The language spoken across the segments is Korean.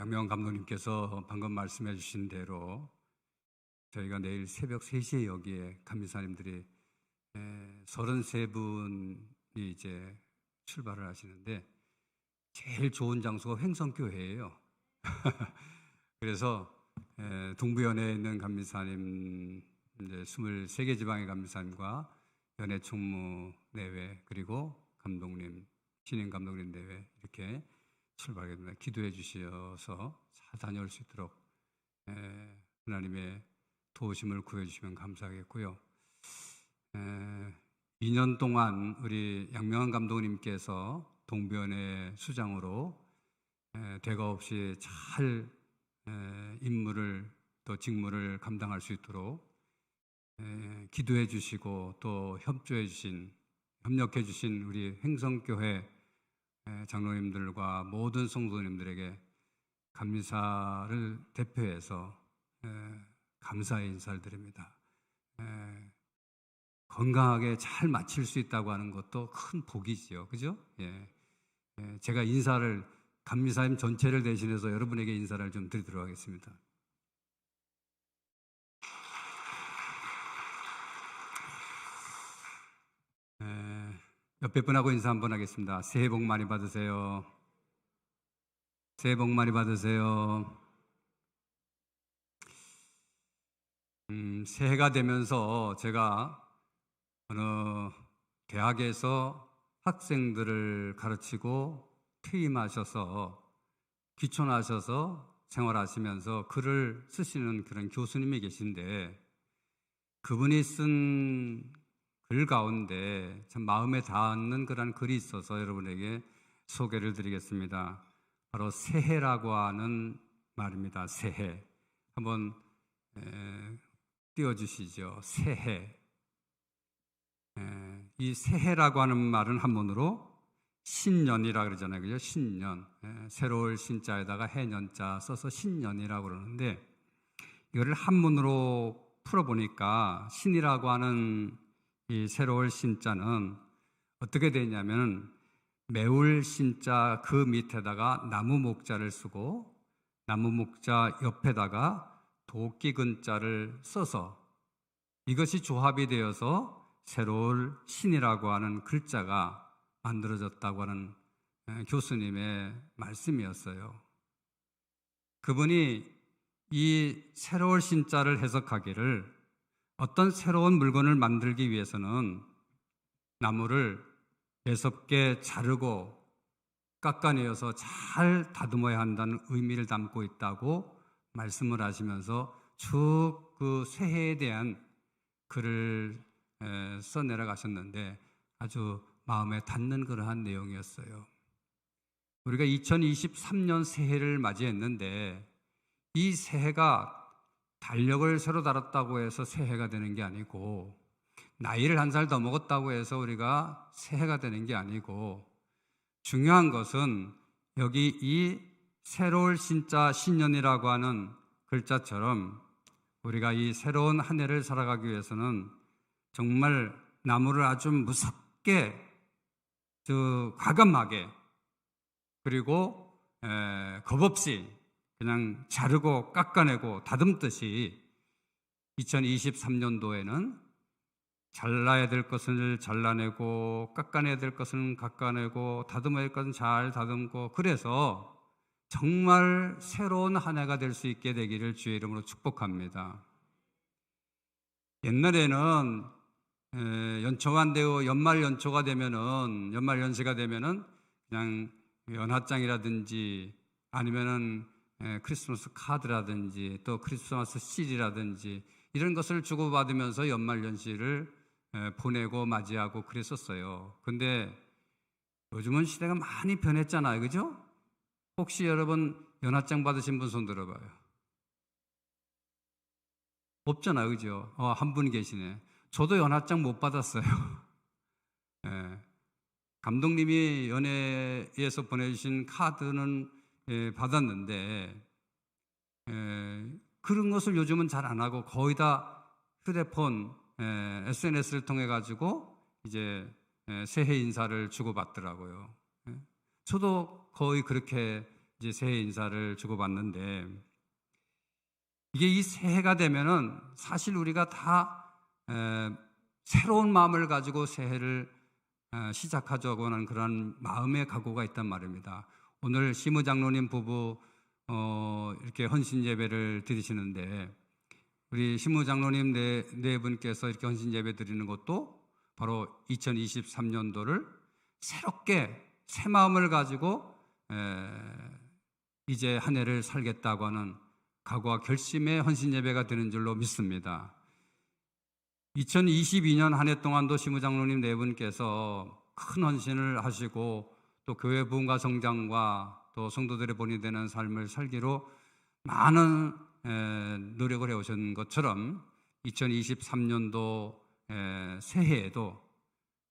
양명 감독님께서 방금 말씀해 주신 대로 저희가 내일 새벽 3시에 여기에 감리사님들이 33분이 이제 출발을 하시는데 제일 좋은 장소가 횡성교회예요. 그래서 동부연회에 있는 감리사님 이제 23개 지방의 감리사님과 연회 총무 내외 그리고 감독님, 신임 감독님 내외 이렇게 출발하게 됩니다. 기도해 주셔서 잘 다녀올 수 있도록 하나님의 도우심을 구해주시면 감사하겠고요. 2년 동안 우리 양명환 감독님께서 동부연회 수장으로 대가 없이 잘 임무를 또 직무를 감당할 수 있도록 기도해 주시고 또 협조해 주신, 협력해 주신 우리 횡성교회 장로님들과 모든 성도님들에게 감리사를 대표해서 감사의 인사를 드립니다. 건강하게 잘 마칠 수 있다고 하는 것도 큰 복이지요. 그죠? 제가 인사를 감리사님 전체를 대신해서 여러분에게 인사를 좀 드리도록 하겠습니다. 옆에 분하고 인사 한번 하겠습니다. 새해 복 많이 받으세요. 새해 복 많이 받으세요. 새해가 되면서 제가 어느 대학에서 학생들을 가르치고 퇴임하셔서 귀촌하셔서 생활하시면서 글을 쓰시는 그런 교수님이 계신데 그분이 쓴 글 가운데 참 마음에 닿는 그런 글이 있어서 여러분에게 소개를 드리겠습니다. 바로 새해라고 하는 말입니다. 새해. 한번 띄워주시죠. 새해. 이 새해라고 하는 말은 한문으로 신년이라 그러잖아요. 그죠? 신년. 새로울 신자에다가 해년자 써서 신년이라고 그러는데 이거를 한문으로 풀어보니까 신이라고 하는 이 새로울 신자는 어떻게 되냐면 매울 신자 그 밑에다가 나무 목자를 쓰고 나무 목자 옆에다가 도끼 근자를 써서 이것이 조합이 되어서 새로울 신이라고 하는 글자가 만들어졌다고 하는 교수님의 말씀이었어요. 그분이 이 새로울 신자를 해석하기를 어떤 새로운 물건을 만들기 위해서는 나무를 매섭게 자르고 깎아내어서 잘 다듬어야 한다는 의미를 담고 있다고 말씀을 하시면서 쭉 그 새해에 대한 글을 써내려 가셨는데 아주 마음에 닿는 그러한 내용이었어요. 우리가 2023년 새해를 맞이했는데 이 새해가 달력을 새로 달았다고 해서 새해가 되는 게 아니고 나이를 한 살 더 먹었다고 해서 우리가 새해가 되는 게 아니고 중요한 것은 여기 이 새로울 신자 신년이라고 하는 글자처럼 우리가 이 새로운 한 해를 살아가기 위해서는 정말 나무를 아주 무섭게 과감하게 그리고 겁없이 그냥 자르고 깎아내고 다듬듯이 2023년도에는 잘라야 될 것을 잘라내고 깎아내야 될 것은 깎아내고 다듬어야 될 것은 잘 다듬고 그래서 정말 새로운 한 해가 될 수 있게 되기를 주의 이름으로 축복합니다. 옛날에는 연초가 안 되고 연말 연초가 되면은 연말 연시가 되면은 그냥 연하장이라든지 아니면은 크리스마스 카드라든지 또 크리스마스 CD라든지 이런 것을 주고받으면서 연말연시를 보내고 맞이하고 그랬었어요. 근데 요즘은 시대가 많이 변했잖아요. 그죠? 혹시 여러분 연하장 받으신 분 손 들어봐요. 없잖아요. 그죠? 한 분 계시네. 저도 연하장 못 받았어요. 감독님이 연회에서 보내주신 카드는 받았는데 그런 것을 요즘은 잘 안 하고 거의 다 휴대폰, SNS를 통해 가지고 이제 새해 인사를 주고받더라고요. 저도 거의 그렇게 이제 새해 인사를 주고받는데, 이게 이 새해가 되면은 사실 우리가 다 새로운 마음을 가지고 새해를 시작하자고 하는 그런 마음의 각오가 있단 말입니다. 오늘 시무 장로님 부부 이렇게 헌신 예배를 드리시는데, 우리 시무 장로님 네 분께서 이렇게 헌신 예배 드리는 것도 바로 2023년도를 새롭게 새 마음을 가지고 이제 한 해를 살겠다고 하는 각오와 결심의 헌신 예배가 되는 줄로 믿습니다. 2022년 한 해 동안도 시무 장로님 네 분께서 큰 헌신을 하시고 또 교회 부흥과 성장과 또 성도들의 본이 되는 삶을 살기로 많은 노력을 해오신 것처럼 2023년도 새해에도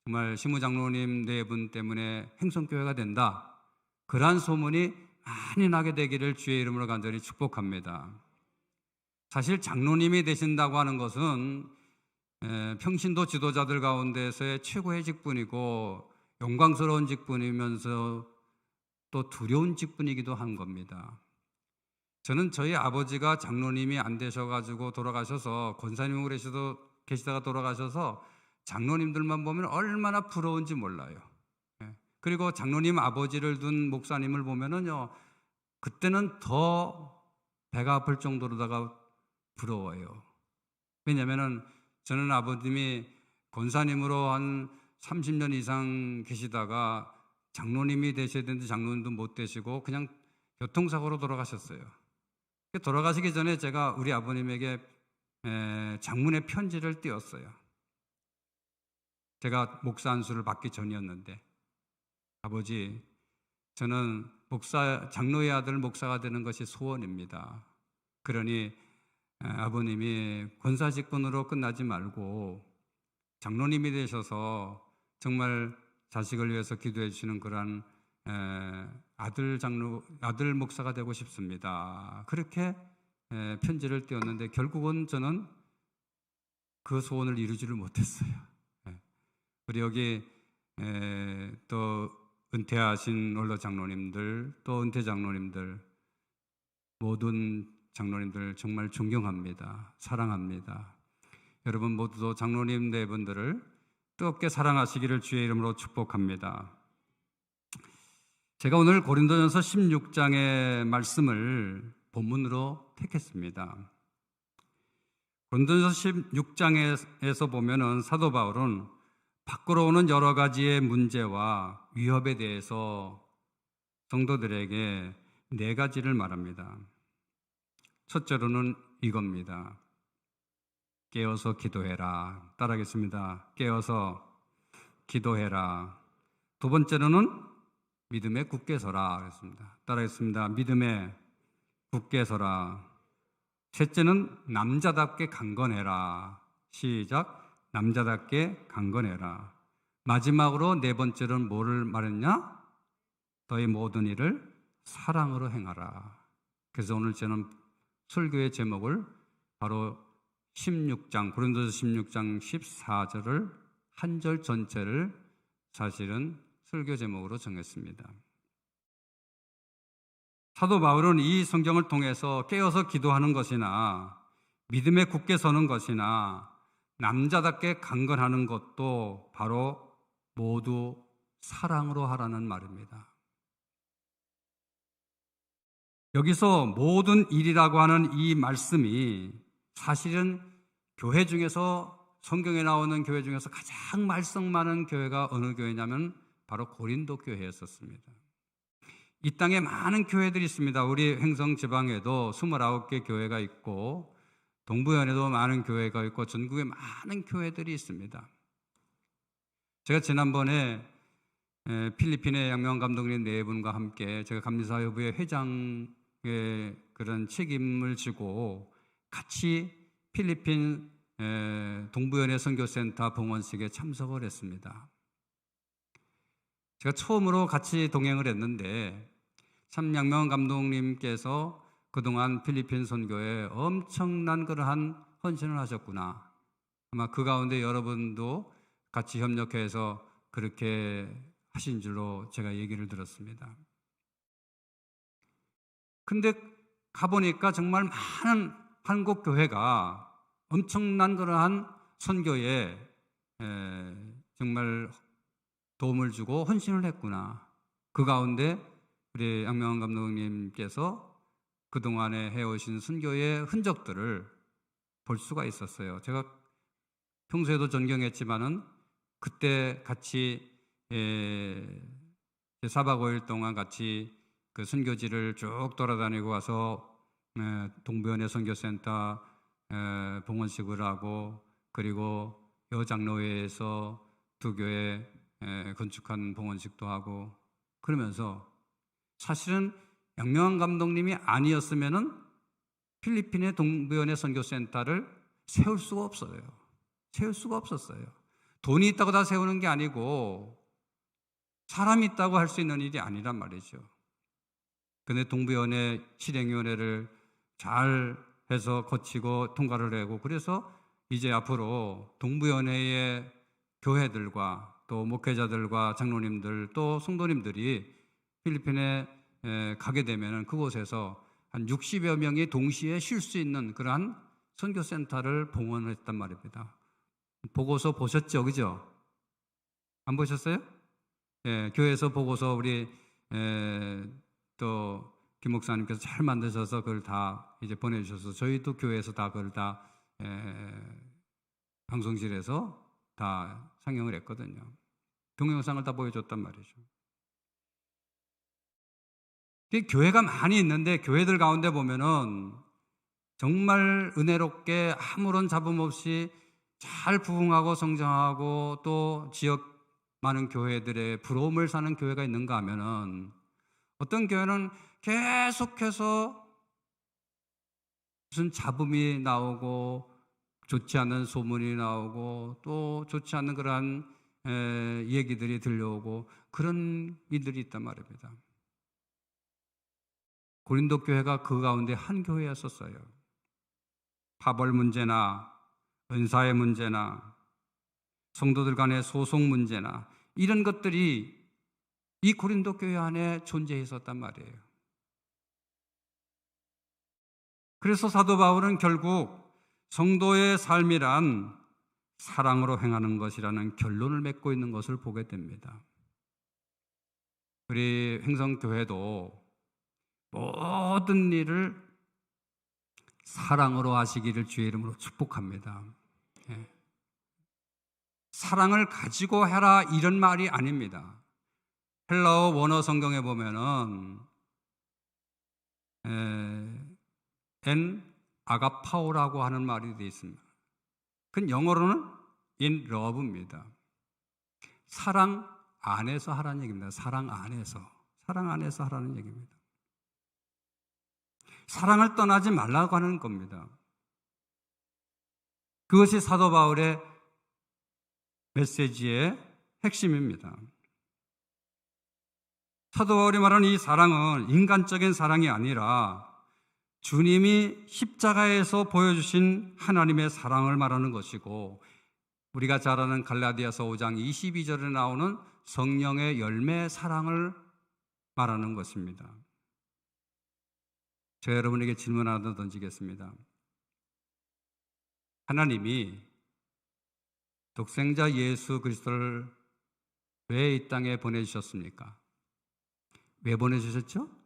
정말 시무 장로님 네 분 때문에 행성교회가 된다, 그러한 소문이 많이 나게 되기를 주의 이름으로 간절히 축복합니다. 사실 장로님이 되신다고 하는 것은 평신도 지도자들 가운데서의 최고의 직분이고 영광스러운 직분이면서 또 두려운 직분이기도 한 겁니다. 저는 저희 아버지가 장로님이 안 되셔가지고 돌아가셔서 권사님으로 계시다가 돌아가셔서 장로님들만 보면 얼마나 부러운지 몰라요. 그리고 장로님 아버지를 둔 목사님을 보면은요, 그때는 더 배가 아플 정도로다가 부러워요. 왜냐하면은 저는 아버님이 권사님으로 한 30년 이상 계시다가 장로님이 되셔야 되는데 장로님도 못 되시고 그냥 교통사고로 돌아가셨어요. 돌아가시기 전에 제가 우리 아버님에게 장문의 편지를 띄웠어요. 제가 목사 안수를 받기 전이었는데, 아버지, 저는 장로의 아들 목사가 되는 것이 소원입니다. 그러니 아버님이 권사 직분으로 끝나지 말고 장로님이 되셔서 정말 자식을 위해서 기도해 주시는 그러한 아들 목사가 되고 싶습니다. 그렇게 편지를 띄웠는데 결국은 저는 그 소원을 이루지를 못했어요. 우리 여기 또 은퇴하신 원로 장로님들, 또 은퇴 장로님들, 모든 장로님들 정말 존경합니다. 사랑합니다. 여러분 모두도 장로님 네 분들을 뜨겁게 사랑하시기를 주의 이름으로 축복합니다. 제가 오늘 고린도전서 16장의 말씀을 본문으로 택했습니다. 고린도전서 16장에서 보면은 사도 바울은 밖으로 오는 여러 가지의 문제와 위협에 대해서 성도들에게 네 가지를 말합니다. 첫째로는 이겁니다. 깨어서 기도해라. 따라하겠습니다. 깨어서 기도해라. 두 번째로는 믿음에 굳게 서라. 그랬습니다. 따라하겠습니다. 믿음에 굳게 서라. 셋째는 남자답게 강건해라. 시작. 남자답게 강건해라. 마지막으로 네 번째로는 뭐를 말했냐? 너희 모든 일을 사랑으로 행하라. 그래서 오늘 저는 설교의 제목을 바로 16장, 고린도서 16장 14절을 한 절 전체를 사실은 설교 제목으로 정했습니다. 사도 바울은 이 성경을 통해서 깨어서 기도하는 것이나 믿음에 굳게 서는 것이나 남자답게 강건하는 것도 바로 모두 사랑으로 하라는 말입니다. 여기서 모든 일이라고 하는 이 말씀이 사실은 교회 중에서, 성경에 나오는 교회 중에서 가장 말썽 많은 교회가 어느 교회냐면 바로 고린도 교회였었습니다. 이 땅에 많은 교회들이 있습니다. 우리 횡성 지방에도 29개 교회가 있고 동부연에도 많은 교회가 있고 전국에 많은 교회들이 있습니다. 제가 지난번에 필리핀의 양명 감독님 네 분과 함께 제가 감리사회부의 회장의 그런 책임을 지고 같이 필리핀 동부연의 선교센터 봉헌식에 참석을 했습니다. 제가 처음으로 같이 동행을 했는데 참 양명 감독님께서 그동안 필리핀 선교에 엄청난 그러한 헌신을 하셨구나. 아마 그 가운데 여러분도 같이 협력해서 그렇게 하신 줄로 제가 얘기를 들었습니다. 근데 가보니까 정말 많은 한국 교회가 엄청난 그러한 선교에 정말 도움을 주고 헌신을 했구나. 그 가운데 우리 양명환 감독님께서 그동안에 해오신 선교의 흔적들을 볼 수가 있었어요. 제가 평소에도 존경했지만은 그때 같이 4박 5일 동안 같이 그 선교지를 쭉 돌아다니고 와서 동부연의 선교센터 봉헌식을 하고, 그리고 여장로회에서 두 교회 건축한 봉헌식도 하고, 그러면서 사실은 양명환 감독님이 아니었으면은 필리핀의 동부연의 선교센터를 세울 수가 없어요. 세울 수가 없었어요. 돈이 있다고 다 세우는 게 아니고 사람이 있다고 할 수 있는 일이 아니란 말이죠. 근데 동부연의 실행위원회를 잘 해서 거치고 통과를 하고, 그래서 이제 앞으로 동부연회의 교회들과 또 목회자들과 장로님들 또 성도님들이 필리핀에 가게 되면 그곳에서 한 60여 명이 동시에 쉴 수 있는 그러한 선교센터를 봉헌했단 말입니다. 보고서 보셨죠? 그죠? 안 보셨어요? 교회에서 보고서 우리 또 김 목사님께서 잘 만드셔서 그걸 다 이제 보내주셔서 저희도 교회에서 다 그걸 다 방송실에서 다 상영을 했거든요. 동영상을 다 보여줬단 말이죠. 교회가 많이 있는데 교회들 가운데 보면은 정말 은혜롭게 아무런 잡음 없이 잘 부흥하고 성장하고 또 지역 많은 교회들의 부러움을 사는 교회가 있는가 하면은, 어떤 교회는 계속해서 무슨 잡음이 나오고 좋지 않은 소문이 나오고 또 좋지 않은 그러한 얘기들이 들려오고 그런 일들이 있단 말입니다. 고린도 교회가 그 가운데 한 교회였었어요. 파벌 문제나 은사의 문제나 성도들 간의 소송 문제나 이런 것들이 이 고린도 교회 안에 존재했었단 말이에요. 그래서 사도 바울은 결국 성도의 삶이란 사랑으로 행하는 것이라는 결론을 맺고 있는 것을 보게 됩니다. 우리 횡성교회도 모든 일을 사랑으로 하시기를 주의 이름으로 축복합니다. 사랑을 가지고 해라 이런 말이 아닙니다. 헬라어 원어 성경에 보면은 엔 아가파오라고 하는 말이 되어 있습니다. 그건 영어로는 in love입니다. 사랑 안에서 하라는 얘기입니다. 사랑 안에서 하라는 얘기입니다. 사랑을 떠나지 말라고 하는 겁니다. 그것이 사도 바울의 메시지의 핵심입니다. 사도 바울이 말하는 이 사랑은 인간적인 사랑이 아니라 주님이 십자가에서 보여주신 하나님의 사랑을 말하는 것이고, 우리가 잘 아는 갈라디아서 5장 22절에 나오는 성령의 열매 사랑을 말하는 것입니다. 제가 여러분에게 질문 하나 던지겠습니다. 하나님이 독생자 예수 그리스도를 왜 이 땅에 보내주셨습니까? 왜 보내주셨죠?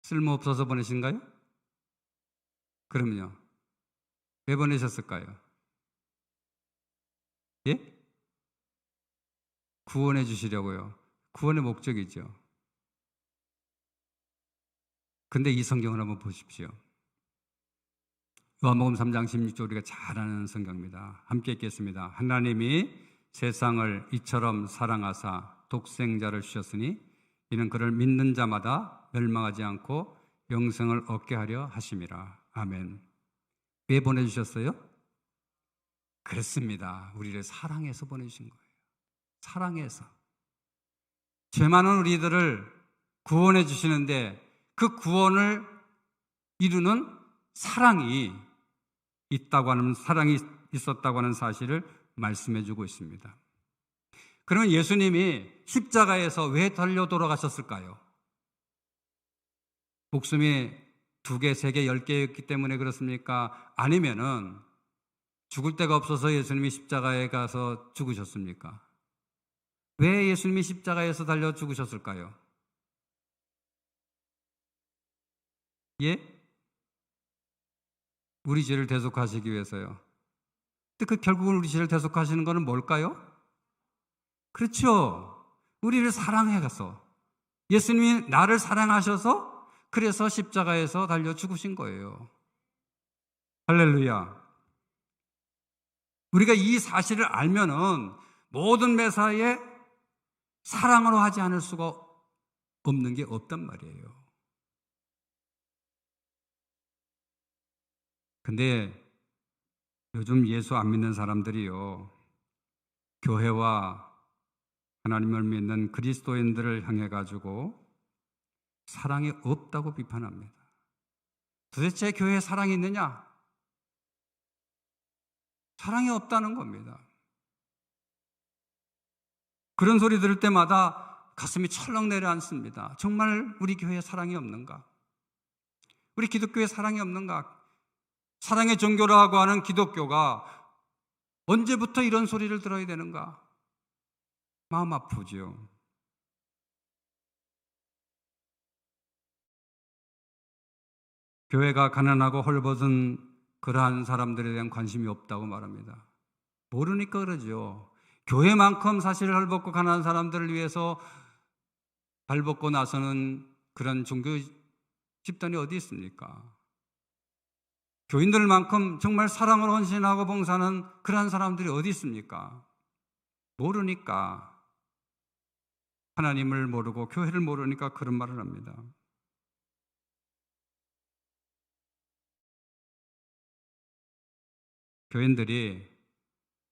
쓸모없어서 보내신가요? 그럼요. 왜 보내셨을까요? 예? 구원해 주시려고요. 구원의 목적이죠. 근데 이 성경을 한번 보십시오. 요한복음 3장 16절 우리가 잘 아는 성경입니다. 함께 읽겠습니다. 하나님이 세상을 이처럼 사랑하사 독생자를 주셨으니 이는 그를 믿는 자마다 멸망하지 않고 영생을 얻게 하려 하심이라. 아멘. 왜 보내주셨어요? 그렇습니다. 우리를 사랑해서 보내주신 거예요. 사랑해서. 죄 많은 우리들을 구원해 주시는데 그 구원을 이루는 사랑이 있다고 하는, 사랑이 있었다고 하는 사실을 말씀해 주고 있습니다. 그러면 예수님이 십자가에서 왜 달려 돌아가셨을까요? 목숨이 2개, 3개, 10개였기 때문에 그렇습니까? 아니면은 죽을 데가 없어서 예수님이 십자가에 가서 죽으셨습니까? 왜 예수님이 십자가에서 달려 죽으셨을까요? 예? 우리 죄를 대속하시기 위해서요. 근데 결국은 우리 죄를 대속하시는 것은 뭘까요? 그렇죠. 우리를 사랑해서 예수님이 나를 사랑하셔서 그래서 십자가에서 달려 죽으신 거예요. 할렐루야. 우리가 이 사실을 알면은 모든 매사에 사랑으로 하지 않을 수가 없는 게 없단 말이에요. 근데 요즘 예수 안 믿는 사람들이요, 교회와 하나님을 믿는 그리스도인들을 향해 가지고 사랑이 없다고 비판합니다. 도대체 교회에 사랑이 있느냐? 사랑이 없다는 겁니다. 그런 소리 들을 때마다 가슴이 철렁 내려앉습니다. 정말 우리 교회에 사랑이 없는가? 우리 기독교에 사랑이 없는가? 사랑의 종교라고 하는 기독교가 언제부터 이런 소리를 들어야 되는가? 마음 아프죠. 교회가 가난하고 헐벗은 그러한 사람들에 대한 관심이 없다고 말합니다. 모르니까 그러죠. 교회만큼 사실 헐벗고 가난한 사람들을 위해서 발벗고 나서는 그런 종교 집단이 어디 있습니까? 교인들만큼 정말 사랑으로 헌신하고 봉사하는 그러한 사람들이 어디 있습니까? 모르니까, 하나님을 모르고 교회를 모르니까 그런 말을 합니다. 교인들이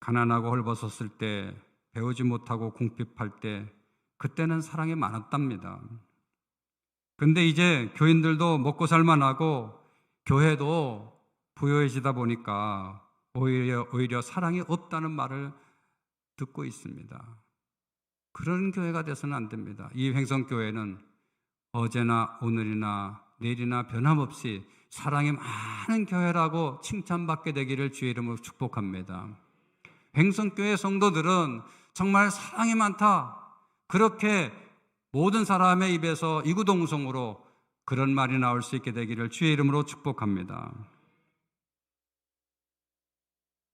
가난하고 헐벗었을 때, 배우지 못하고 궁핍할 때, 그때는 사랑이 많았답니다. 근데 이제 교인들도 먹고 살만하고 교회도 부유해지다 보니까 오히려 사랑이 없다는 말을 듣고 있습니다. 그런 교회가 돼서는 안 됩니다. 이 횡성교회는 어제나 오늘이나 내일이나 변함없이 사랑이 많은 교회라고 칭찬받게 되기를 주의 이름으로 축복합니다. 횡성교회 성도들은 정말 사랑이 많다, 그렇게 모든 사람의 입에서 이구동성으로 그런 말이 나올 수 있게 되기를 주의 이름으로 축복합니다.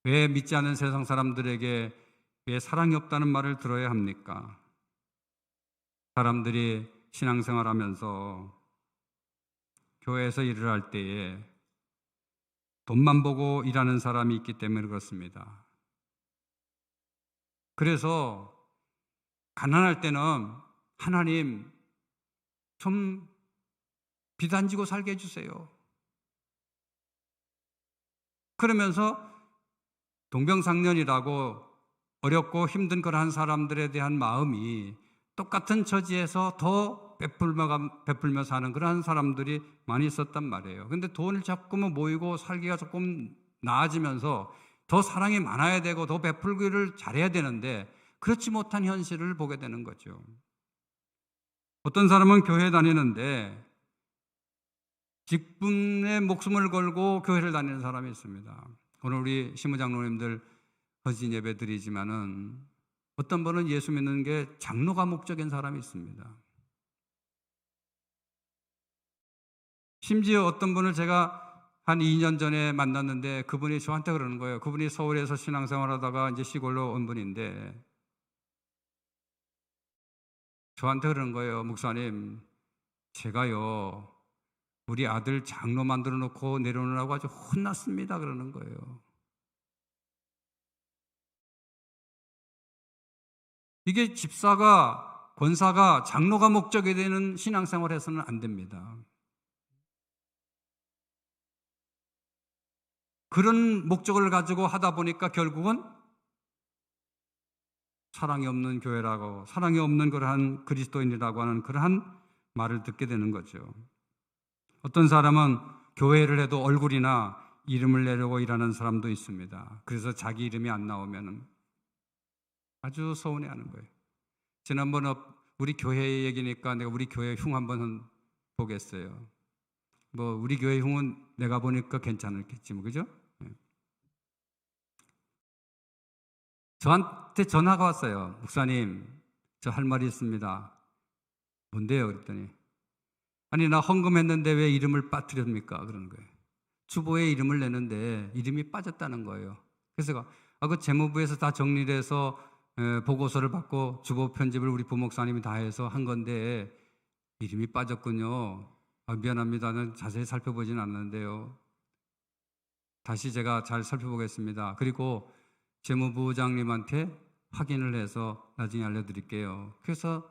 왜 믿지 않는 세상 사람들에게 왜 사랑이 없다는 말을 들어야 합니까? 사람들이 신앙생활하면서 교회에서 일을 할 때에 돈만 보고 일하는 사람이 있기 때문에 그렇습니다. 그래서 가난할 때는 하나님 좀 빚 안 지고 살게 해주세요. 그러면서 동병상련이라고 어렵고 힘든 그러한 사람들에 대한 마음이 똑같은 처지에서 더 베풀며 사는 그러한 사람들이 많이 있었단 말이에요. 근데 돈을 조금은 모이고 살기가 조금 나아지면서 더 사랑이 많아야 되고 더 베풀기를 잘해야 되는데 그렇지 못한 현실을 보게 되는 거죠. 어떤 사람은 교회 다니는데 직분에 목숨을 걸고 교회를 다니는 사람이 있습니다. 오늘 우리 시무장로님들 헌신 예배 드리지만은 어떤 분은 예수 믿는 게 장로가 목적인 사람이 있습니다. 심지어 어떤 분을 제가 한 2년 전에 만났는데 그분이 저한테 그러는 거예요. 그분이 서울에서 신앙생활 하다가 이제 시골로 온 분인데 저한테 그러는 거예요. 목사님, 제가요 우리 아들 장로 만들어 놓고 내려오느라고 아주 혼났습니다. 그러는 거예요. 이게 집사가, 권사가, 장로가 목적이 되는 신앙생활을 해서는 안 됩니다. 그런 목적을 가지고 하다 보니까 결국은 사랑이 없는 교회라고, 사랑이 없는 그러한 그리스도인이라고 하는 그러한 말을 듣게 되는 거죠. 어떤 사람은 교회를 해도 얼굴이나 이름을 내려고 일하는 사람도 있습니다. 그래서 자기 이름이 안 나오면 아주 서운해하는 거예요. 지난번 우리 교회 얘기니까 내가 우리 교회 흉 한번 보겠어요. 뭐 우리 교회 흉은 내가 보니까 괜찮을겠지 뭐, 그죠? 저한테 전화가 왔어요. 목사님, 저 할 말이 있습니다. 뭔데요? 그랬더니 아니 나 헌금했는데 왜 이름을 빠뜨립니까? 그러는 거예요. 주보에 이름을 내는데 이름이 빠졌다는 거예요. 그래서 그 재무부에서 다 정리를 해서 보고서를 받고 주보 편집을 우리 부목사님이 다 해서 한 건데 이름이 빠졌군요. 미안합니다. 는 자세히 살펴보진 않는데요. 다시 제가 잘 살펴보겠습니다. 그리고 재무부장님한테 확인을 해서 나중에 알려드릴게요. 그래서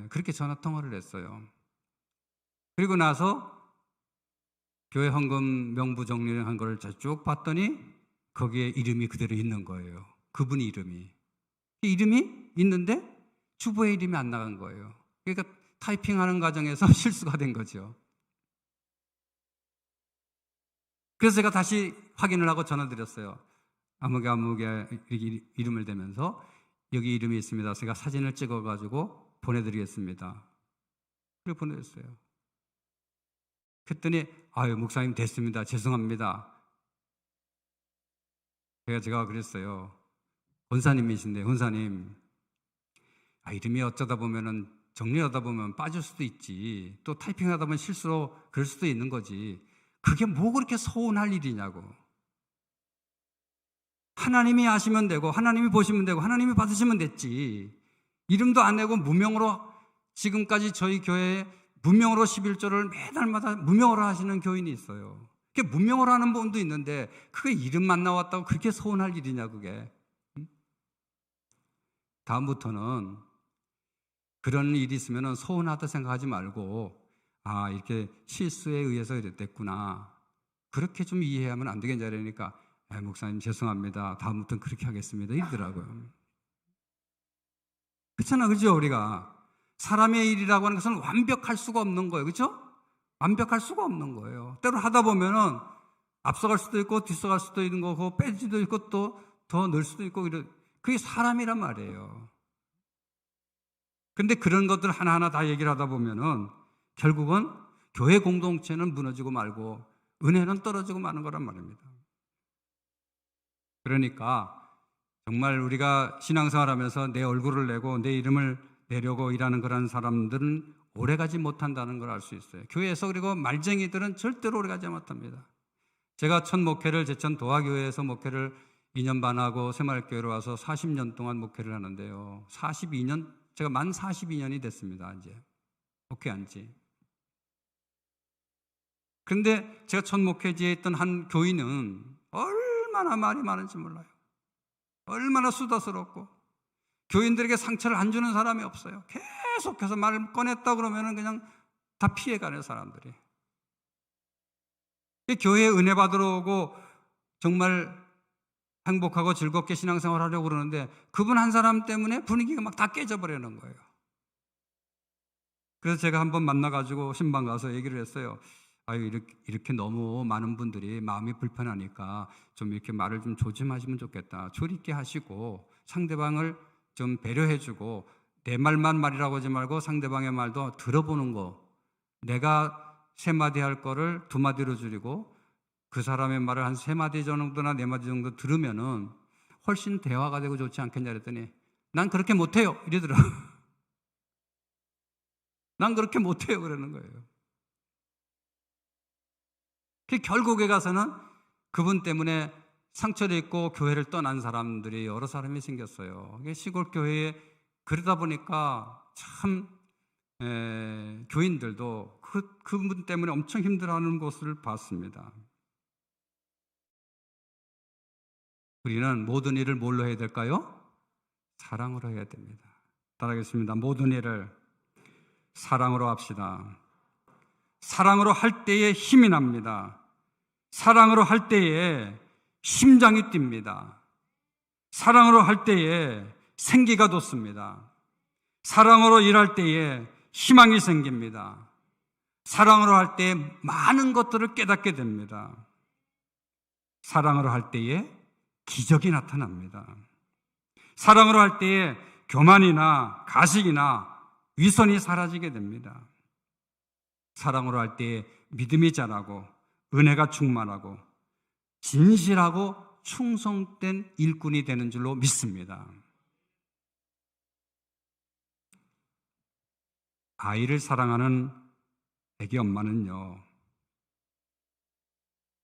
그렇게 전화 통화를 했어요. 그리고 나서 교회 헌금 명부 정리를 한 걸 쭉 봤더니 거기에 이름이 그대로 있는 거예요. 그분 이름이 있는데 주보에 이름이 안 나간 거예요. 그러니까 타이핑하는 과정에서 실수가 된 거죠. 그래서 제가 다시 확인을 하고 전화드렸어요. 아무개 이름을 대면서 여기 이름이 있습니다. 제가 사진을 찍어가지고 보내드리겠습니다. 그리고 보내줬어요. 그랬더니 아유 목사님 됐습니다. 죄송합니다. 제가 그랬어요. 권사님이신데 권사님 이름이 어쩌다 보면은 정리하다 보면 빠질 수도 있지. 또 타이핑하다 보면 실수로 그럴 수도 있는 거지. 그게 뭐 그렇게 서운할 일이냐고. 하나님이 아시면 되고 하나님이 보시면 되고 하나님이 받으시면 됐지. 이름도 안 내고 무명으로 지금까지 저희 교회에 무명으로 11조를 매달마다 무명으로 하시는 교인이 있어요. 그게 무명으로 하는 분도 있는데 그게 이름만 나왔다고 그렇게 서운할 일이냐 그게. 다음부터는 그런 일이 있으면 서운하다 생각하지 말고 이렇게 실수에 의해서 이랬댔구나. 그렇게 좀 이해하면 안 되겠냐 그러니까 목사님 죄송합니다. 다음부터는 그렇게 하겠습니다. 이러더라고요. 그렇잖아, 그죠? 우리가 사람의 일이라고 하는 것은 완벽할 수가 없는 거예요. 그렇죠? 완벽할 수가 없는 거예요. 때로 하다 보면은 앞서갈 수도 있고 뒤서갈 수도 있는 거고 빼질 수도 있고 또 더 넣을 수도 있고 그게 사람이란 말이에요. 근데 그런 것들 하나하나 다 얘기를 하다 보면은 결국은 교회 공동체는 무너지고 말고 은혜는 떨어지고 마는 거란 말입니다. 그러니까 정말 우리가 신앙생활하면서 내 얼굴을 내고 내 이름을 내려고 일하는 그런 사람들은 오래가지 못한다는 걸 알 수 있어요. 교회에서. 그리고 말쟁이들은 절대로 오래가지 못합니다. 제가 첫 목회를 제천 도화교회에서 목회를 2년 반 하고 새마을교회로 와서 40년 동안 목회를 하는데요. 42년, 제가 만 42년이 됐습니다. 이제 목회한 지. 그런데 제가 첫 목회지에 있던 한 교인은 얼마나 말이 많은지 몰라요. 얼마나 수다스럽고 교인들에게 상처를 안 주는 사람이 없어요. 계속해서 말을 꺼냈다 그러면 그냥 다 피해가는 사람들이. 교회에 은혜 받으러 오고 정말 행복하고 즐겁게 신앙생활 하려고 그러는데 그분 한 사람 때문에 분위기가 막 다 깨져버리는 거예요. 그래서 제가 한번 만나가지고 신방 가서 얘기를 했어요. 이렇게 너무 많은 분들이 마음이 불편하니까 좀 이렇게 말을 좀 조심하시면 좋겠다. 조리 있게 하시고 상대방을 좀 배려해주고 내 말만 말이라고 하지 말고 상대방의 말도 들어보는 거. 내가 3마디 할 거를 2마디로 줄이고 그 사람의 말을 한 3마디 정도나 4마디 정도 들으면은 훨씬 대화가 되고 좋지 않겠냐 그랬더니 난 그렇게 못해요 이러더라고요. 난 그렇게 못해요 그러는 거예요. 결국에 가서는 그분 때문에 상처를 입고 교회를 떠난 사람들이 여러 사람이 생겼어요. 시골 교회에 그러다 보니까 참 교인들도 그분 때문에 엄청 힘들어하는 것을 봤습니다. 우리는 모든 일을 뭘로 해야 될까요? 사랑으로 해야 됩니다. 따라하겠습니다. 모든 일을 사랑으로 합시다. 사랑으로 할 때에 힘이 납니다. 사랑으로 할 때에 심장이 뜁니다. 사랑으로 할 때에 생기가 돋습니다. 사랑으로 일할 때에 희망이 생깁니다. 사랑으로 할 때에 많은 것들을 깨닫게 됩니다. 사랑으로 할 때에 기적이 나타납니다. 사랑으로 할 때에 교만이나 가식이나 위선이 사라지게 됩니다. 사랑으로 할 때에 믿음이 자라고 은혜가 충만하고 진실하고 충성된 일꾼이 되는 줄로 믿습니다. 아이를 사랑하는 애기 엄마는요,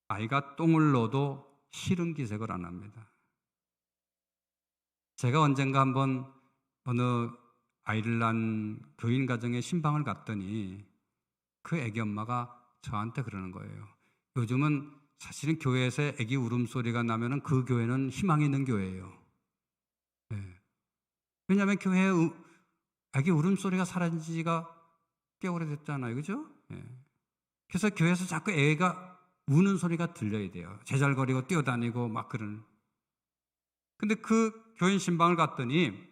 아이가 똥을 넣어도 싫은 기색을 안 합니다. 제가 언젠가 한번 어느 아이를 낳은 교인 가정에 신방을 갔더니 그 애기 엄마가 저한테 그러는 거예요. 요즘은 사실은 교회에서 애기 울음소리가 나면은 그 교회는 희망이 있는 교회예요. 네. 왜냐하면 교회에 애기 울음소리가 사라진 지가 꽤 오래됐잖아요. 그죠? 네. 그래서 교회에서 자꾸 애가 우는 소리가 들려야 돼요. 제잘거리고 뛰어다니고 막 그러는. 근데 그 교인 신방을 갔더니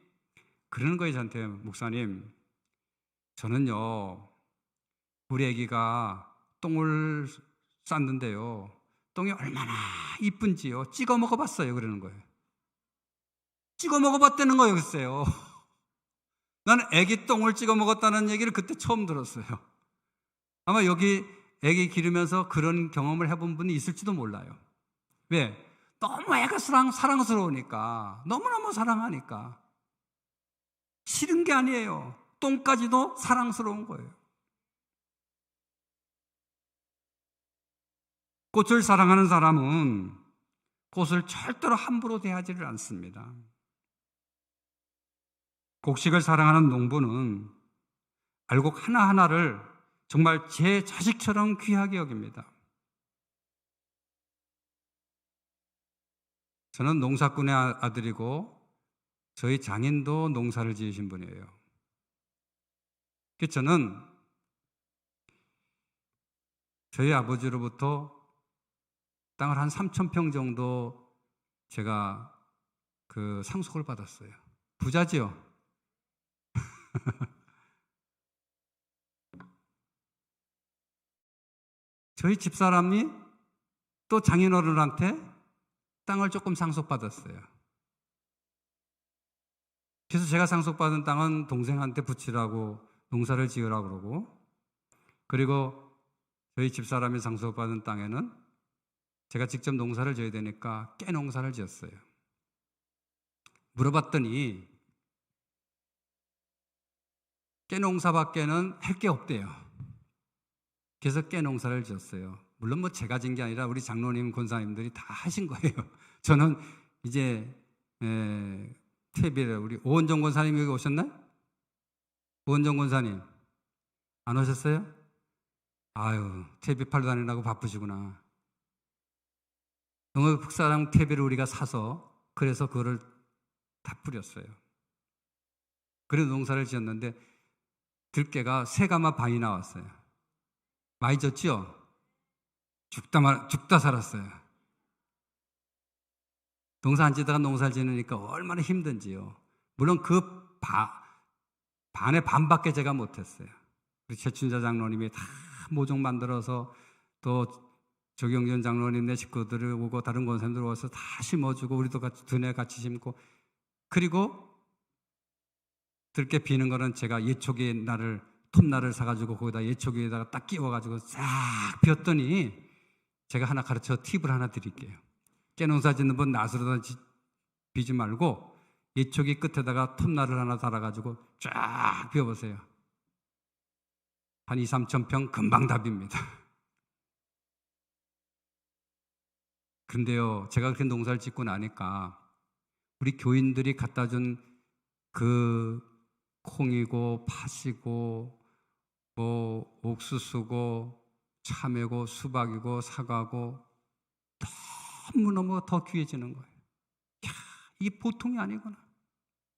그러는 거예요, 저한테. 목사님, 저는요, 우리 아기가 똥을 쌌는데요, 똥이 얼마나 이쁜지요, 찍어 먹어봤어요. 그러는 거예요. 찍어 먹어봤다는 거예요, 글쎄요. 나는 아기 똥을 찍어 먹었다는 얘기를 그때 처음 들었어요. 아마 여기 아기 기르면서 그런 경험을 해본 분이 있을지도 몰라요. 왜? 너무 애가 사랑스러우니까, 너무너무 사랑하니까. 싫은 게 아니에요. 똥까지도 사랑스러운 거예요. 꽃을 사랑하는 사람은 꽃을 절대로 함부로 대하지를 않습니다. 곡식을 사랑하는 농부는 알곡 하나하나를 정말 제 자식처럼 귀하게 여깁니다. 저는 농사꾼의 아들이고 저희 장인도 농사를 지으신 분이에요. 그래서 저는 저희 아버지로부터 땅을 한 3,000평 정도 제가 그 상속을 받았어요. 부자지요? 저희 집사람이 또 장인어른한테 땅을 조금 상속받았어요. 그래서 제가 상속받은 땅은 동생한테 붙이라고 농사를 지으라고 그러고, 그리고 저희 집사람이 상속받은 땅에는 제가 직접 농사를 지어야 되니까 깨 농사를 지었어요. 물어봤더니 깨 농사밖에는 할 게 없대요. 그래서 깨 농사를 지었어요. 물론 뭐 제가 진 게 아니라 우리 장로님, 권사님들이 다 하신 거예요. 저는 이제 TV를 우리 오원정 권사님 여기 오셨나요? 오원정 권사님 안 오셨어요? 아유, TV 팔로 다니라고 바쁘시구나. 영어 북사랑 TV를 우리가 사서 그래서 그거를 다 뿌렸어요. 그래서 농사를 지었는데 들깨가 세 가마 반이 나왔어요. 많이 졌죠? 죽다 살았어요. 농사 안 지다가 농사를 지으니까 얼마나 힘든지요. 물론 그 반의 반밖에 제가 못했어요. 우리 최춘자 장로님이 다 모종 만들어서 또 조경전 장로님 네 식구들을 오고 다른 권사님들 와서 다 심어주고 우리도 같이 두뇌 같이 심고, 그리고 들깨 피는 거는 제가 예초기 날을 톱날을 사가지고 거기다 예초기에다가 딱 끼워가지고 싹 피웠더니 제가 하나 가르쳐 팁을 하나 드릴게요. 깨농사 짓는 분 낫으로다 비지 말고 예초기 끝에다가 톱날을 하나 달아가지고 쫙 피워보세요. 한 2-3천 평 금방 답입니다. 그런데요, 제가 그렇게 농사를 짓고 나니까 우리 교인들이 갖다 준 그 콩이고 팥이고 뭐 옥수수고 참외고 수박이고 사과고 너무너무 더 귀해지는 거예요. 야, 이게 보통이 아니구나.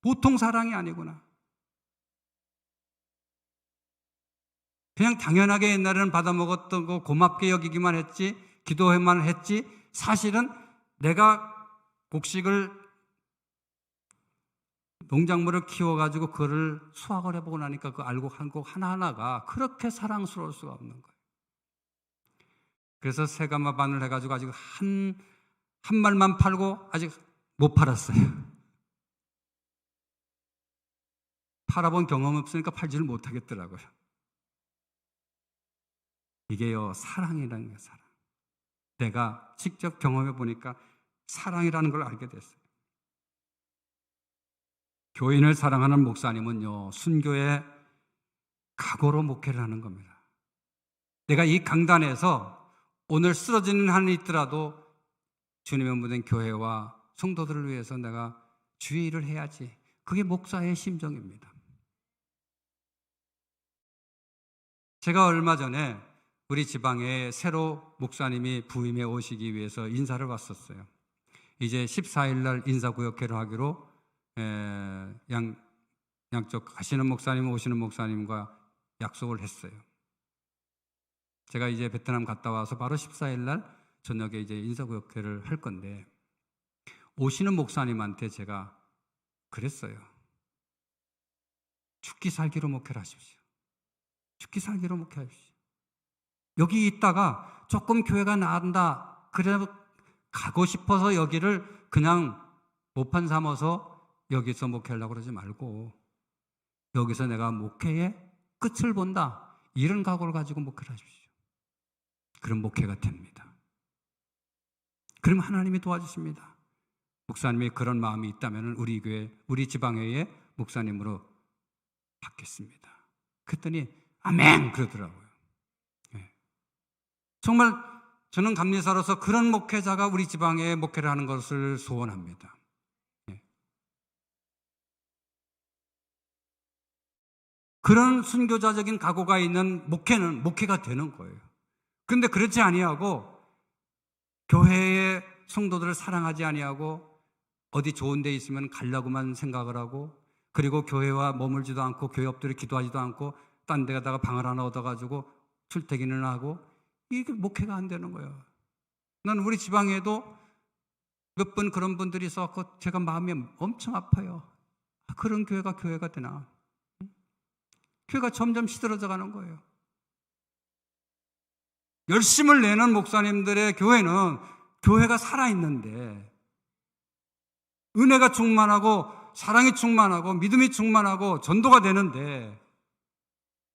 보통 사랑이 아니구나. 그냥 당연하게 옛날에는 받아먹었던 거 고맙게 여기기만 했지, 기도해만 했지, 사실은 내가 곡식을 농작물을 키워가지고 그거를 수확을 해보고 나니까 그 알곡 한 곡 하나하나가 그렇게 사랑스러울 수가 없는 거예요. 그래서 세 가마 반을 해가지고 아직 한 말만 팔고 아직 못 팔았어요. 팔아본 경험 없으니까 팔지를 못하겠더라고요. 이게요, 사랑이라는 거예요, 사랑. 내가 직접 경험해 보니까 사랑이라는 걸 알게 됐어요. 교인을 사랑하는 목사님은요, 순교의 각오로 목회를 하는 겁니다. 내가 이 강단에서 오늘 쓰러지는 한이 있더라도 주님의 몸된 교회와 성도들을 위해서 내가 주의를 해야지. 그게 목사의 심정입니다. 제가 얼마 전에 우리 지방에 새로 목사님이 부임해 오시기 위해서 인사를 왔었어요. 이제 14일 날 인사구역회를 하기로 양쪽 가시는 목사님, 오시는 목사님과 약속을 했어요. 제가 이제 베트남 갔다 와서 바로 14일 날 저녁에 이제 인사구역회를 할 건데, 오시는 목사님한테 제가 그랬어요. 죽기 살기로 목회를 하십시오. 죽기 살기로 목회하십시오. 여기 있다가 조금 교회가 나은다, 그래 가고 싶어서 여기를 그냥 모판 삼아서 여기서 목회하려고 그러지 말고, 여기서 내가 목회의 끝을 본다, 이런 각오를 가지고 목회를 하십시오. 그런 목회가 됩니다. 그럼 하나님이 도와주십니다. 목사님이 그런 마음이 있다면 우리 교회, 우리 지방회의 목사님으로 받겠습니다. 그랬더니 아멘 그러더라고요. 네. 정말 저는 감리사로서 그런 목회자가 우리 지방에 목회를 하는 것을 소원합니다. 네. 그런 순교자적인 각오가 있는 목회는 목회가 되는 거예요. 그런데 그렇지 아니하고 교회의 성도들을 사랑하지 아니하고 어디 좋은 데 있으면 가려고만 생각을 하고, 그리고 교회와 머물지도 않고 교회 엎드려 기도하지도 않고 딴 데 가다가 방을 하나 얻어가지고 출퇴근을 하고, 이게 목회가 안 되는 거예요. 난 우리 지방에도 몇 번 그런 분들이 있어서 제가 마음이 엄청 아파요. 그런 교회가 교회가 되나? 교회가 점점 시들어져 가는 거예요. 열심을 내는 목사님들의 교회는 교회가 살아있는데, 은혜가 충만하고 사랑이 충만하고 믿음이 충만하고 전도가 되는데,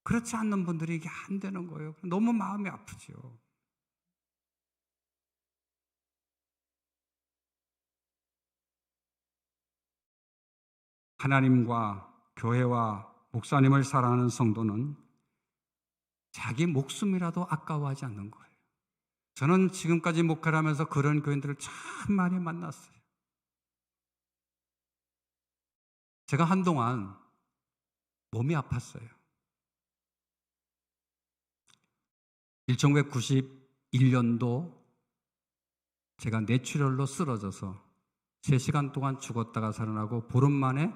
그렇지 않는 분들이 이게 안 되는 거예요. 너무 마음이 아프죠. 하나님과 교회와 목사님을 사랑하는 성도는 자기 목숨이라도 아까워하지 않는 거예요. 저는 지금까지 목회를 하면서 그런 교인들을 참 많이 만났어요. 제가 한동안 몸이 아팠어요. 1991년도 제가 뇌출혈로 쓰러져서 3시간 동안 죽었다가 살아나고 보름 만에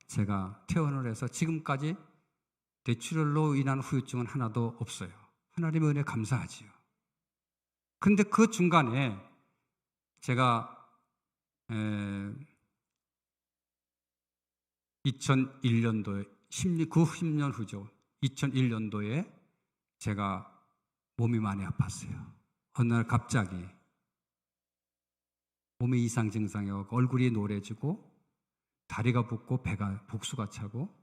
제가 퇴원을 해서 지금까지 뇌출혈로 인한 후유증은 하나도 없어요. 하나님의 은혜 감사하지요. 근데 그 중간에 제가 2001년도에 그 10년 후죠. 2001년도에 제가 몸이 많이 아팠어요. 어느 날 갑자기 몸에 이상 증상이 오고 얼굴이 노래지고 다리가 붓고 배가 복수가 차고,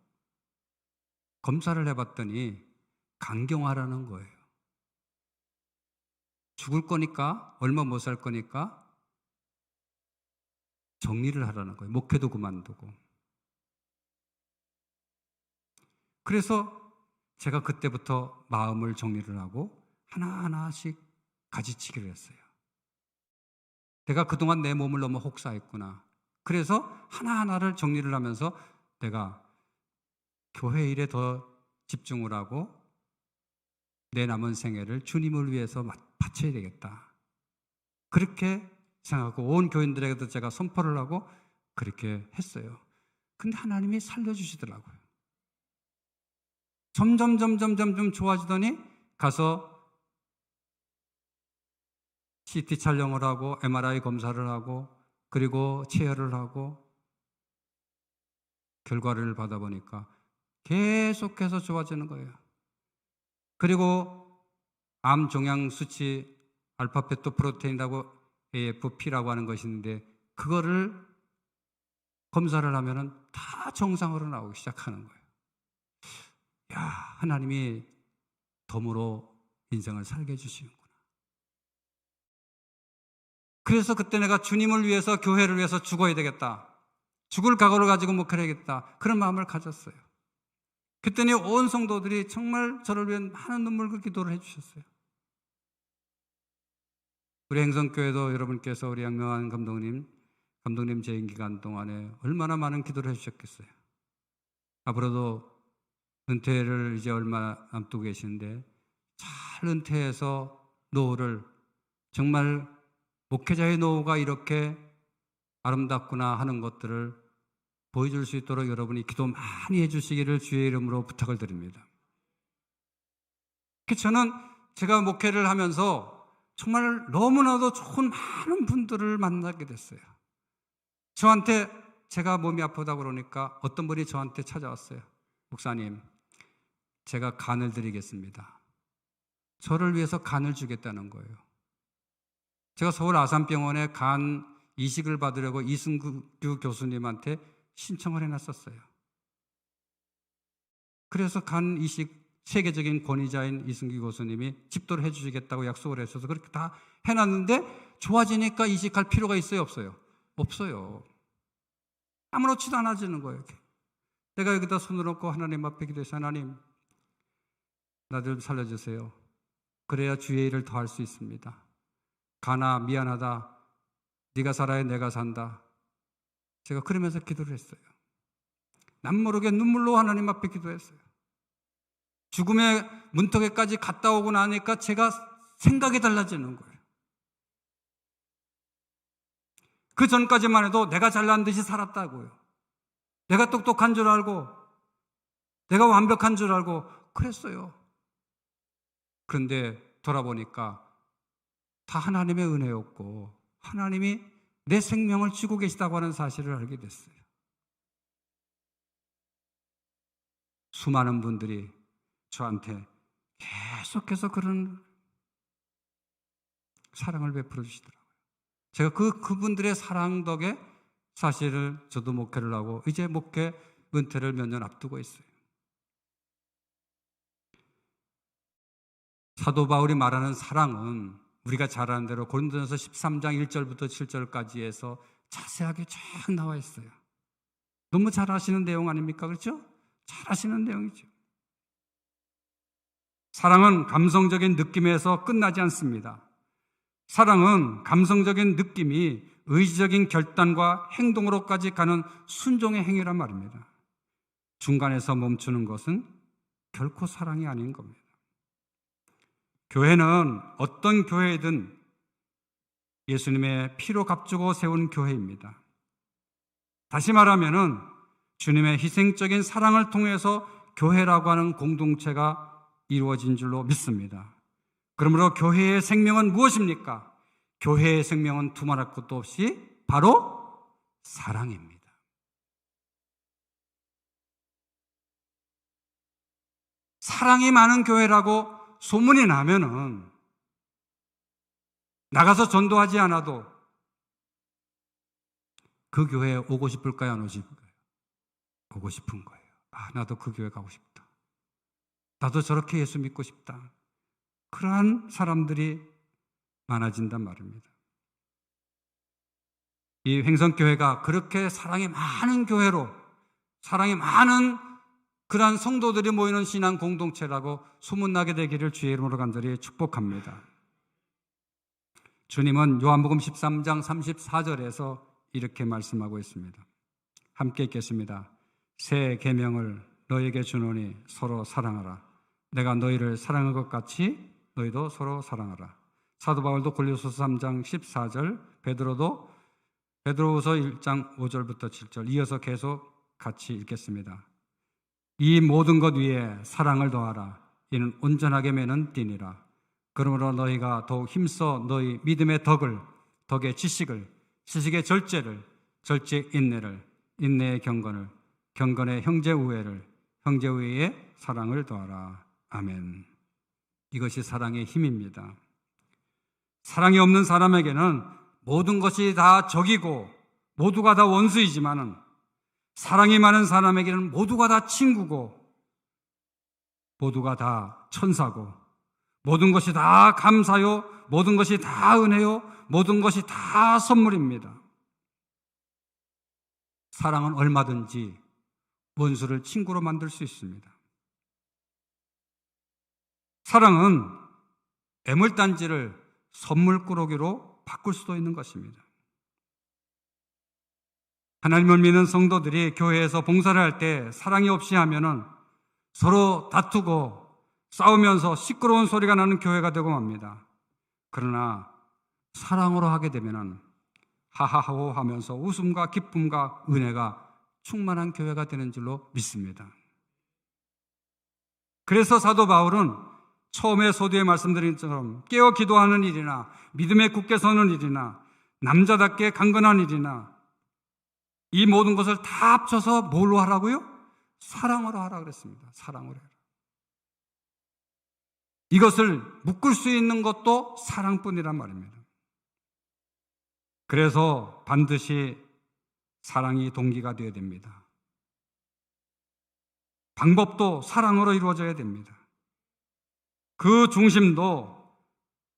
검사를 해봤더니 간경화라는 거예요. 죽을 거니까, 얼마 못 살 거니까 정리를 하라는 거예요. 목회도 그만두고. 그래서 제가 그때부터 마음을 정리를 하고 하나하나씩 가지치기를 했어요. 내가 그동안 내 몸을 너무 혹사했구나. 그래서 하나하나를 정리를 하면서 내가 교회 일에 더 집중을 하고 내 남은 생애를 주님을 위해서 바쳐야 되겠다. 그렇게 생각하고 온 교인들에게도 제가 선포를 하고 그렇게 했어요. 근데 하나님이 살려주시더라고요. 점점 좋아지더니 가서 CT 촬영을 하고 MRI 검사를 하고 그리고 체열을 하고 결과를 받아보니까 계속해서 좋아지는 거예요. 그리고 암 종양 수치 알파베토 프로테인이라고 AFP라고 하는 것이 있는데 그거를 검사를 하면은 다 정상으로 나오기 시작하는 거예요. 야, 하나님이 덤으로 인생을 살게 해주시는구나. 그래서 그때 내가 주님을 위해서, 교회를 위해서 죽어야 되겠다, 죽을 각오를 가지고 목회를 해야겠다, 그런 마음을 가졌어요. 그랬더니 온 성도들이 정말 저를 위해 많은 눈물과 기도를 해주셨어요. 우리 행성교회도 여러분께서 우리 양명한 감독님 재임 기간 동안에 얼마나 많은 기도를 해주셨겠어요. 앞으로도 은퇴를 이제 얼마 남두고 계시는데 잘 은퇴해서 노후를, 정말 목회자의 노후가 이렇게 아름답구나 하는 것들을 보여줄 수 있도록 여러분이 기도 많이 해주시기를 주의 이름으로 부탁을 드립니다. 저는 제가 목회를 하면서 정말 너무나도 좋은 많은 분들을 만나게 됐어요. 저한테, 제가 몸이 아프다고 그러니까 어떤 분이 저한테 찾아왔어요. 목사님, 제가 간을 드리겠습니다. 저를 위해서 간을 주겠다는 거예요. 제가 서울 아산병원에 간 이식을 받으려고 이승규 교수님한테 신청을 해놨었어요. 그래서 간 이식 세계적인 권위자인 이승규 교수님이 집도를 해주시겠다고 약속을 했어서 그렇게 다 해놨는데, 좋아지니까 이식할 필요가 있어요, 없어요? 없어요. 아무렇지도 않아지는 거예요. 이렇게. 내가 여기다 손을 얹고 하나님 앞에 기도해서, 하나님, 나 좀 살려주세요. 그래야 주의 일을 더 할 수 있습니다. 가나, 미안하다, 네가 살아야 내가 산다. 제가 그러면서 기도를 했어요. 남모르게 눈물로 하나님 앞에 기도했어요. 죽음의 문턱에까지 갔다 오고 나니까 제가 생각이 달라지는 거예요. 그 전까지만 해도 내가 잘난 듯이 살았다고요. 내가 똑똑한 줄 알고, 내가 완벽한 줄 알고 그랬어요. 그런데 돌아보니까 다 하나님의 은혜였고, 하나님이 내 생명을 쥐고 계시다고 하는 사실을 알게 됐어요. 수많은 분들이 저한테 계속해서 그런 사랑을 베풀어 주시더라고요. 제가 그분들의 사랑 덕에 사실을 저도 목회를 하고 이제 목회 은퇴를 몇 년 앞두고 있어요. 사도 바울이 말하는 사랑은 우리가 잘 아는 대로 고린도전서 13장 1절부터 7절까지 해서 자세하게 쫙 나와 있어요. 너무 잘 아시는 내용 아닙니까? 그렇죠? 잘 아시는 내용이죠. 사랑은 감성적인 느낌에서 끝나지 않습니다. 사랑은 감성적인 느낌이 의지적인 결단과 행동으로까지 가는 순종의 행위란 말입니다. 중간에서 멈추는 것은 결코 사랑이 아닌 겁니다. 교회는 어떤 교회이든 예수님의 피로 값주고 세운 교회입니다. 다시 말하면은 주님의 희생적인 사랑을 통해서 교회라고 하는 공동체가 이루어진 줄로 믿습니다. 그러므로 교회의 생명은 무엇입니까? 교회의 생명은 두말할 것도 없이 바로 사랑입니다. 사랑이 많은 교회라고 소문이 나면은 나가서 전도하지 않아도 그 교회에 오고 싶을까요? 안 오고 싶을까요? 오고 싶은 거예요. 아, 나도 그 교회 가고 싶다. 나도 저렇게 예수 믿고 싶다. 그러한 사람들이 많아진단 말입니다. 이 횡성교회가 그렇게 사랑이 많은 교회로, 사랑이 많은 그러한 성도들이 모이는 신앙 공동체라고 소문나게 되기를 주의 이름으로 간절히 축복합니다. 주님은 요한복음 13장 34절에서 이렇게 말씀하고 있습니다. 함께 읽겠습니다. 새 계명을 너에게 주노니 서로 사랑하라. 내가 너희를 사랑한 것 같이 너희도 서로 사랑하라. 사도 바울도 골로새서 3장 14절, 베드로후서 1장 5절부터 7절 이어서 계속 같이 읽겠습니다. 이 모든 것 위에 사랑을 더하라. 이는 온전하게 매는 띠니라. 그러므로 너희가 더욱 힘써 너희 믿음의 덕의 지식을, 지식의 절제를, 절제의 인내를, 인내의 경건을, 경건의 형제 우애를, 형제 우애의 사랑을 더하라. 아멘. 이것이 사랑의 힘입니다. 사랑이 없는 사람에게는 모든 것이 다 적이고 모두가 다 원수이지만은, 사랑이 많은 사람에게는 모두가 다 친구고 모두가 다 천사고 모든 것이 다 감사요, 모든 것이 다 은혜요, 모든 것이 다 선물입니다. 사랑은 얼마든지 원수를 친구로 만들 수 있습니다. 사랑은 애물단지를 선물꾸러기로 바꿀 수도 있는 것입니다. 하나님을 믿는 성도들이 교회에서 봉사를 할 때 사랑이 없이 하면은 서로 다투고 싸우면서 시끄러운 소리가 나는 교회가 되고 맙니다. 그러나 사랑으로 하게 되면은 하하하호 하면서 웃음과 기쁨과 은혜가 충만한 교회가 되는 줄로 믿습니다. 그래서 사도 바울은 처음에 소두에 말씀드린 것처럼 깨어 기도하는 일이나 믿음에 굳게 서는 일이나 남자답게 강건한 일이나 이 모든 것을 다 합쳐서 뭘로 하라고요? 사랑으로 하라 그랬습니다. 사랑으로 해라. 이것을 묶을 수 있는 것도 사랑뿐이란 말입니다. 그래서 반드시 사랑이 동기가 되어야 됩니다. 방법도 사랑으로 이루어져야 됩니다. 그 중심도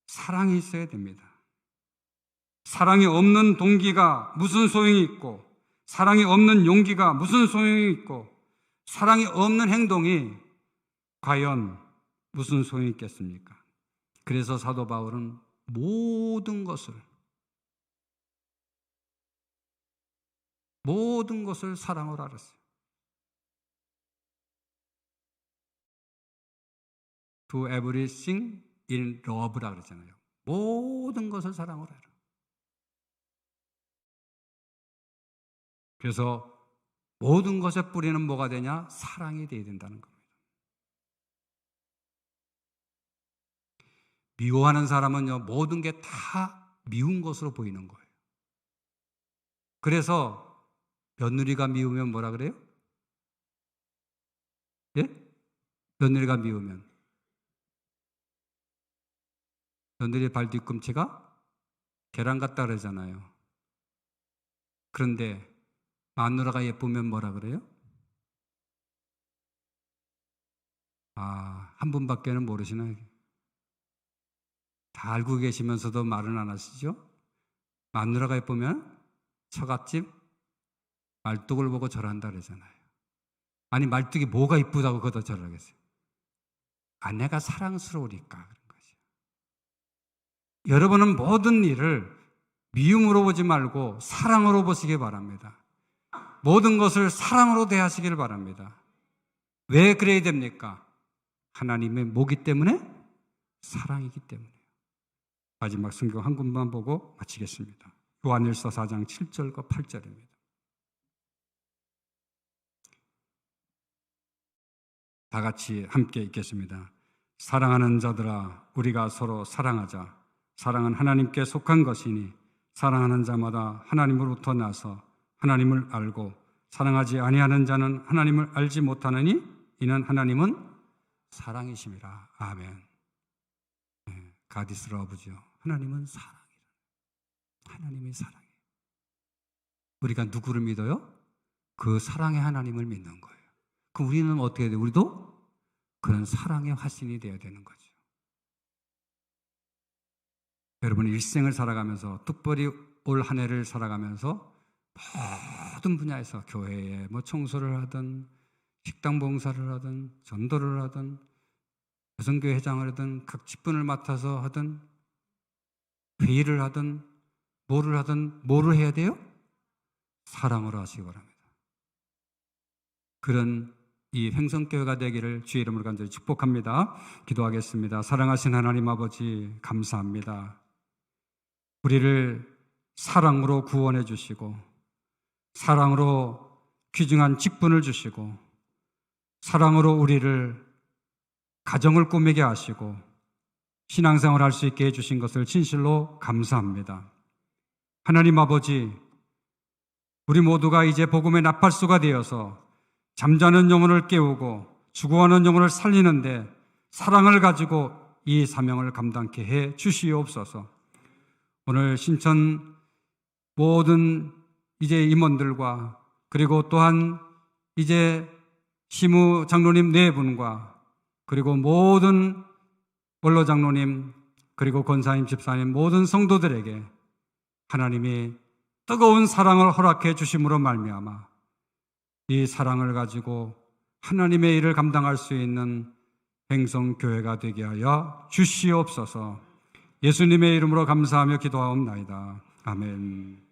사랑이 있어야 됩니다. 사랑이 없는 동기가 무슨 소용이 있고, 사랑이 없는 용기가 무슨 소용이 있고, 사랑이 없는 행동이 과연 무슨 소용이 있겠습니까? 그래서 사도 바울은 모든 것을 사랑으로 알았어요. Do everything in love라 그러잖아요. 모든 것을 사랑으로 해라. 그래서 모든 것의 뿌리는 뭐가 되냐? 사랑이 되어야 된다는 겁니다. 미워하는 사람은요, 모든 게 다 미운 것으로 보이는 거예요. 그래서 며느리가 미우면 뭐라 그래요? 예? 며느리가 미우면 며느리 발 뒤꿈치가 계란 같다 그러잖아요. 그런데 마누라가 예쁘면 뭐라 그래요? 한 분밖에는 모르시나요? 다 알고 계시면서도 말은 안 하시죠? 마누라가 예쁘면 처갓집 말뚝을 보고 절한다 그러잖아요. 아니, 말뚝이 뭐가 이쁘다고 거기다 절하겠어요? 아내가 사랑스러우니까 그런 거죠. 여러분은 모든 일을 미움으로 보지 말고 사랑으로 보시기 바랍니다. 모든 것을 사랑으로 대하시기를 바랍니다. 왜 그래야 됩니까? 하나님의 모기 때문에, 사랑이기 때문에요. 마지막 성경 한 군만 보고 마치겠습니다. 요한일서 4장 7절과 8절입니다. 다 같이 함께 읽겠습니다. 사랑하는 자들아, 우리가 서로 사랑하자. 사랑은 하나님께 속한 것이니 사랑하는 자마다 하나님으로부터 나서 하나님을 알고 사랑하지 아니하는 자는 하나님을 알지 못하느니 이는 하나님은 사랑이심이라. 아멘. God is love죠. 하나님은 사랑이라. 하나님이 사랑이에요. 우리가 누구를 믿어요? 그 사랑의 하나님을 믿는 거예요. 그럼 우리는 어떻게 해야 돼요? 우리도 그런 사랑의 화신이 되어야 되는 거죠. 여러분, 일생을 살아가면서, 특별히 올 한 해를 살아가면서 모든 분야에서 교회에 청소를 하든 식당 봉사를 하든 전도를 하든 여성교회 회장을 하든 각 직분을 맡아서 하든 회의를 하든 뭐를 해야 돼요? 사랑으로 하시기 바랍니다. 그런 이 횡성교회가 되기를 주의 이름으로 간절히 축복합니다. 기도하겠습니다. 사랑하신 하나님 아버지, 감사합니다. 우리를 사랑으로 구원해 주시고 사랑으로 귀중한 직분을 주시고 사랑으로 우리를 가정을 꾸미게 하시고 신앙생활을 할 수 있게 해주신 것을 진실로 감사합니다. 하나님 아버지, 우리 모두가 이제 복음의 나팔수가 되어서 잠자는 영혼을 깨우고 죽어가는 영혼을 살리는데 사랑을 가지고 이 사명을 감당케 해 주시옵소서. 오늘 신천 모든 이제 임원들과 그리고 또한 이제 시무 장로님 네 분과 그리고 모든 원로장로님 그리고 권사님, 집사님, 모든 성도들에게 하나님이 뜨거운 사랑을 허락해 주심으로 말미암아 이 사랑을 가지고 하나님의 일을 감당할 수 있는 행성교회가 되게 하여 주시옵소서. 예수님의 이름으로 감사하며 기도하옵나이다. 아멘.